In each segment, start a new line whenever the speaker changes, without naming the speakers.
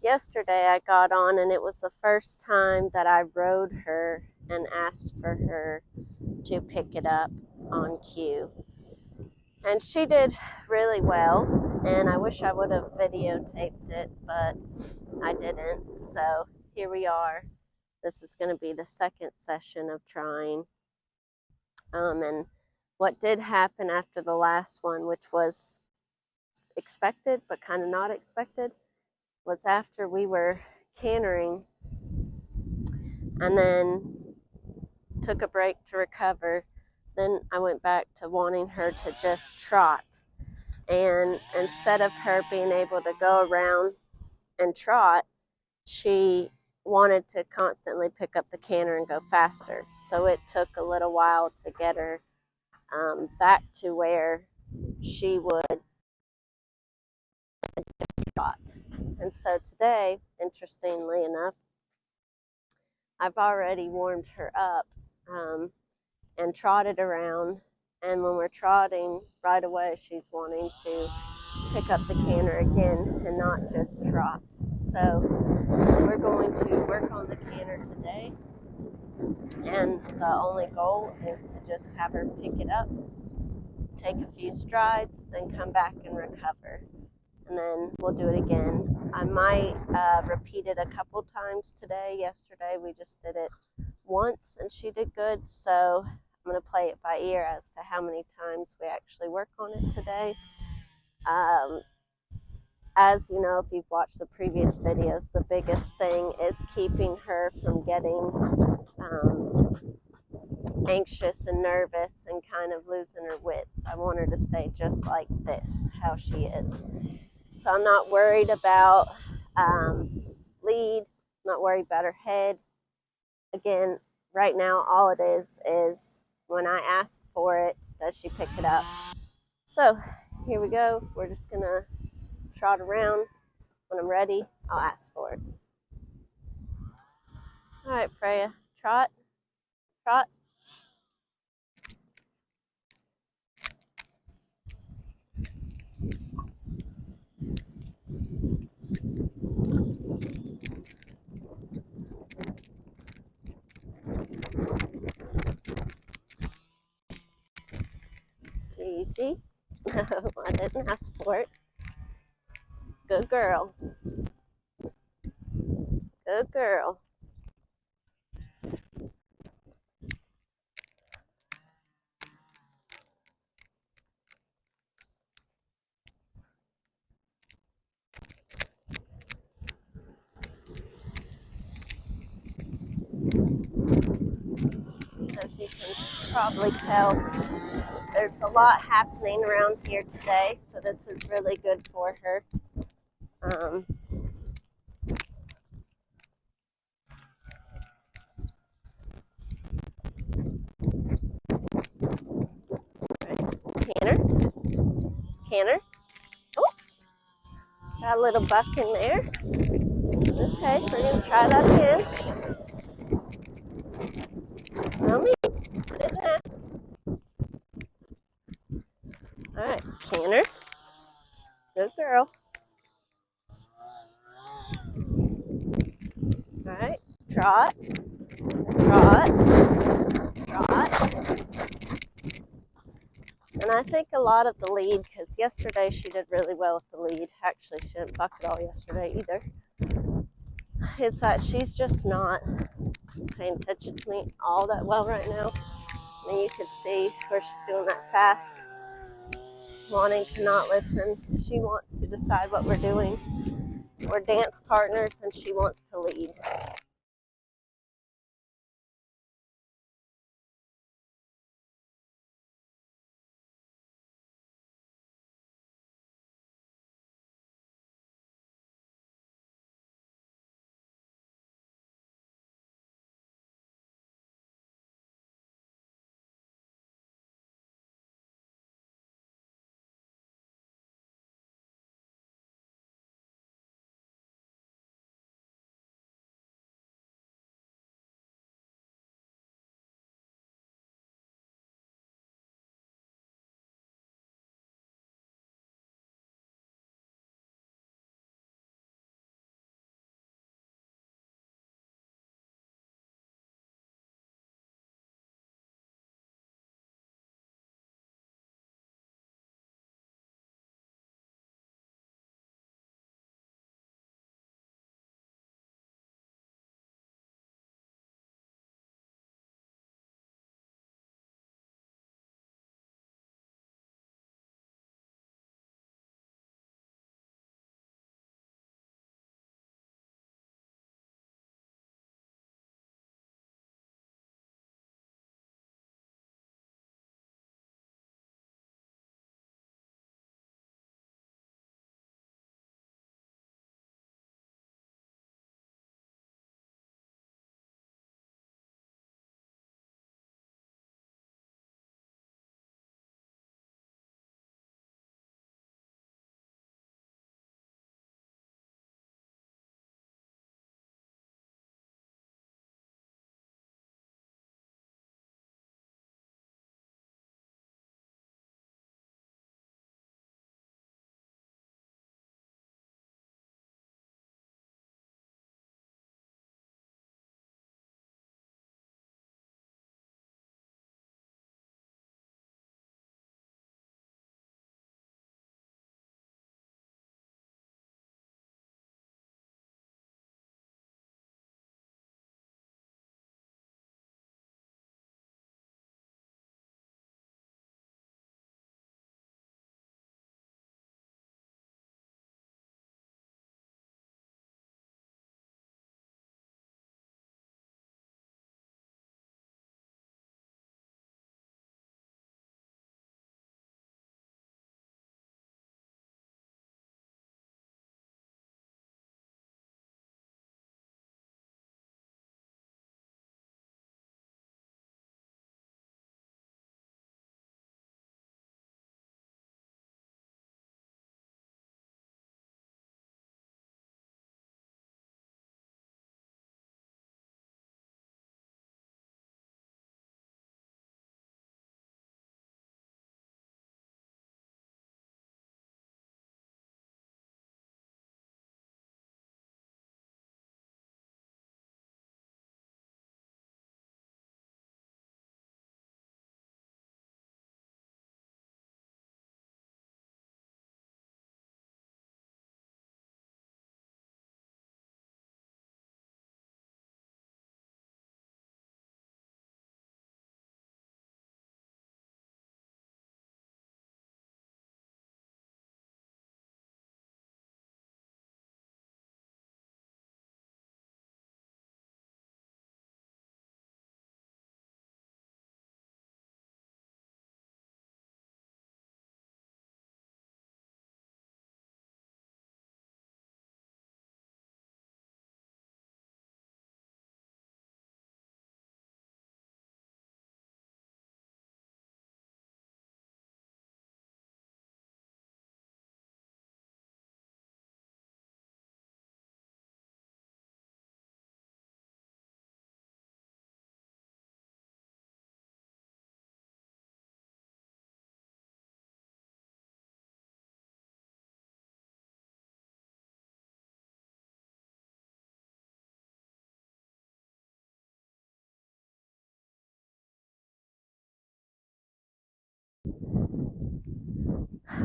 Yesterday I got on and it was the first time that I rode her and asked for her to pick it up on cue. And she did really well, and I wish I would have videotaped it, but I didn't. So here we are. This is going to be the second session of trying. And what did happen after the last one, which was expected but kind of not expected, was after we were cantering and then took a break to recover, then I went back to wanting her to just trot. And instead of her being able to go around and trot, she wanted to constantly pick up the canter and go faster. So it took a little while to get her back to where she would trot. And so today, interestingly enough, I've already warmed her up and trotted around. And when we're trotting, right away she's wanting to pick up the canter again and not just trot. So we're going to work on the canter today, and the only goal is to just have her pick it up, take a few strides, then come back and recover, and then we'll do it again. I might repeat it a couple times today. Yesterday we just did it once and she did good, so I'm going to play it by ear as to how many times we actually work on it today. As you know, if you've watched the previous videos, the biggest thing is keeping her from getting anxious and nervous and kind of losing her wits. I want her to stay just like this, how she is. So I'm not worried about lead, not worried about her head. Again, right now, all it is when I ask for it, does she pick it up? So here we go. We're just going to trot around. When I'm ready, I'll ask for it. All right, Freya, trot, trot. Easy. I didn't ask for it. Good girl. Good girl. As you can probably tell, there's a lot happening around here today, so this is really good for her. Canter, canter. Oh, got a little buck in there. Okay, we're going to try that again. No me, didn't ask. All right, canter. Good girl. All right, trot, trot, trot. And I think a lot of the lead, because yesterday she did really well with the lead. Actually, she didn't buck at all yesterday either. Is that she's just not paying attention to me all that well right now. I mean, you could see where she's doing that fast, wanting to not listen. She wants to decide what we're doing. We're dance partners and she wants to lead.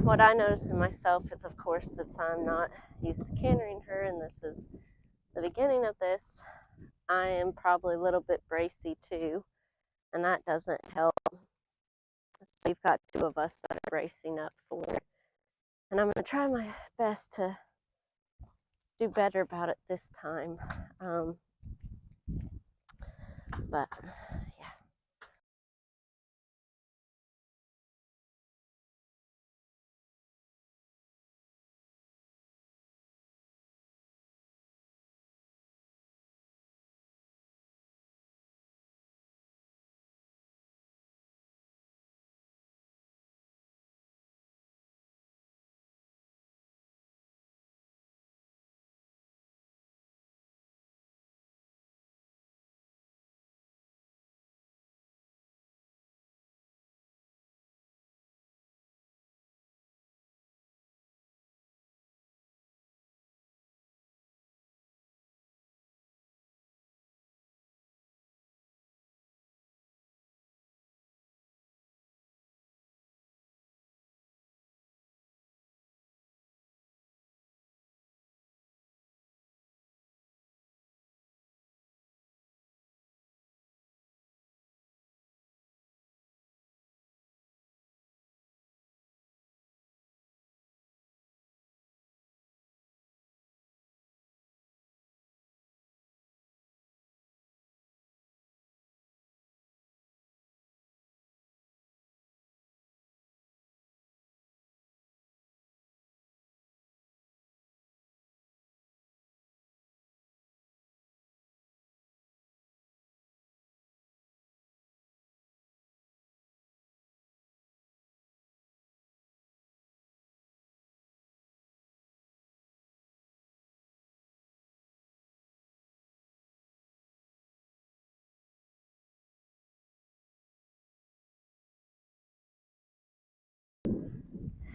what I notice in myself is, of course, since I'm not used to cantering her and this is the beginning of this, I am probably a little bit bracy too, and that doesn't help. So we've got two of us that are bracing up for it. And I'm going to try my best to do better about it this time. But yeah.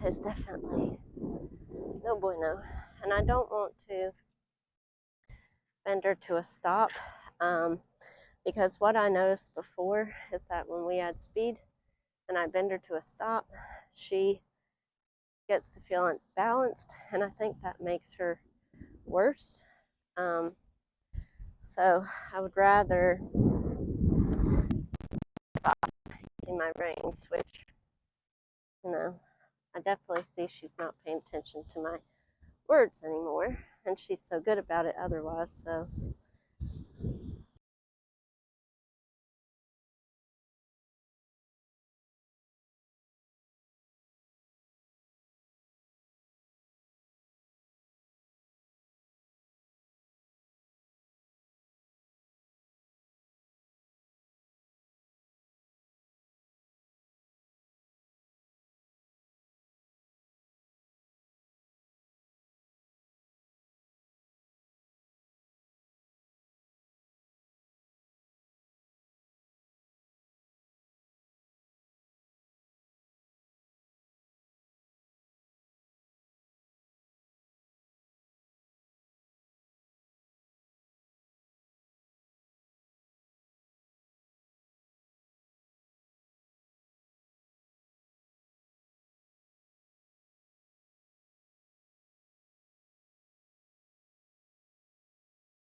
It's definitely no bueno. And I don't want to bend her to a stop, because what I noticed before is that when we add speed and I bend her to a stop, she gets to feel unbalanced, and I think that makes her worse. So I would rather using my reins, which, I definitely see she's not paying attention to my words anymore, and she's so good about it otherwise. So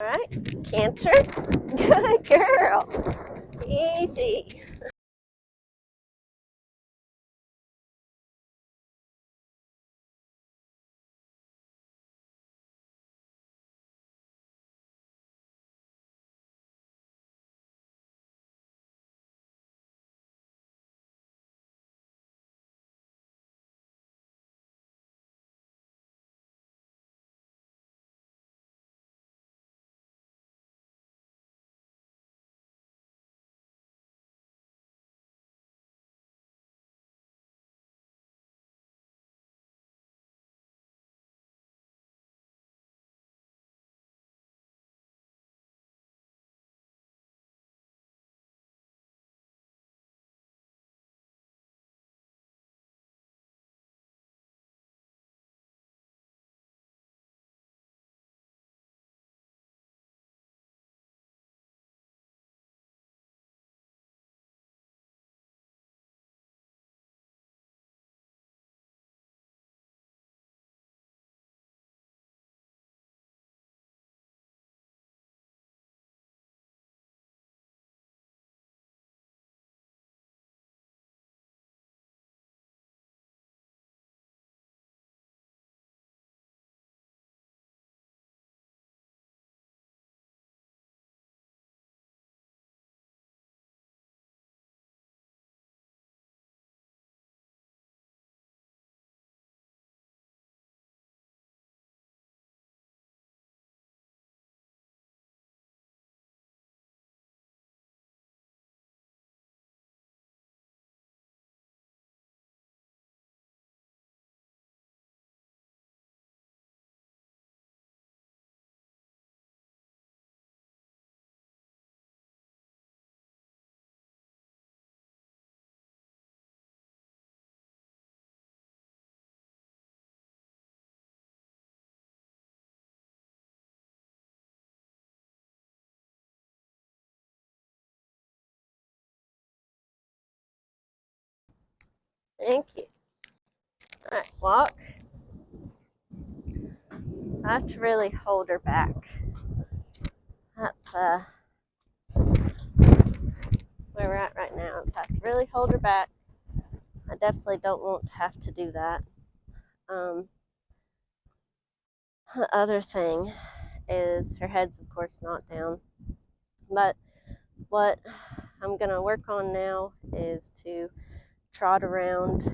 all right, canter. Good girl. Easy. Thank you. All right, walk. So I have to really hold her back. That's where we're at right now. So I have to really hold her back. I definitely don't want to have to do that. The other thing is her head's of course not down, but what I'm going to work on now is to trot around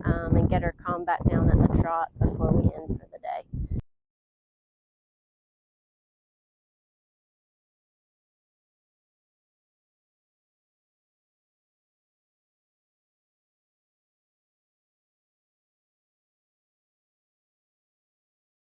and get her calm back down at the trot before we end for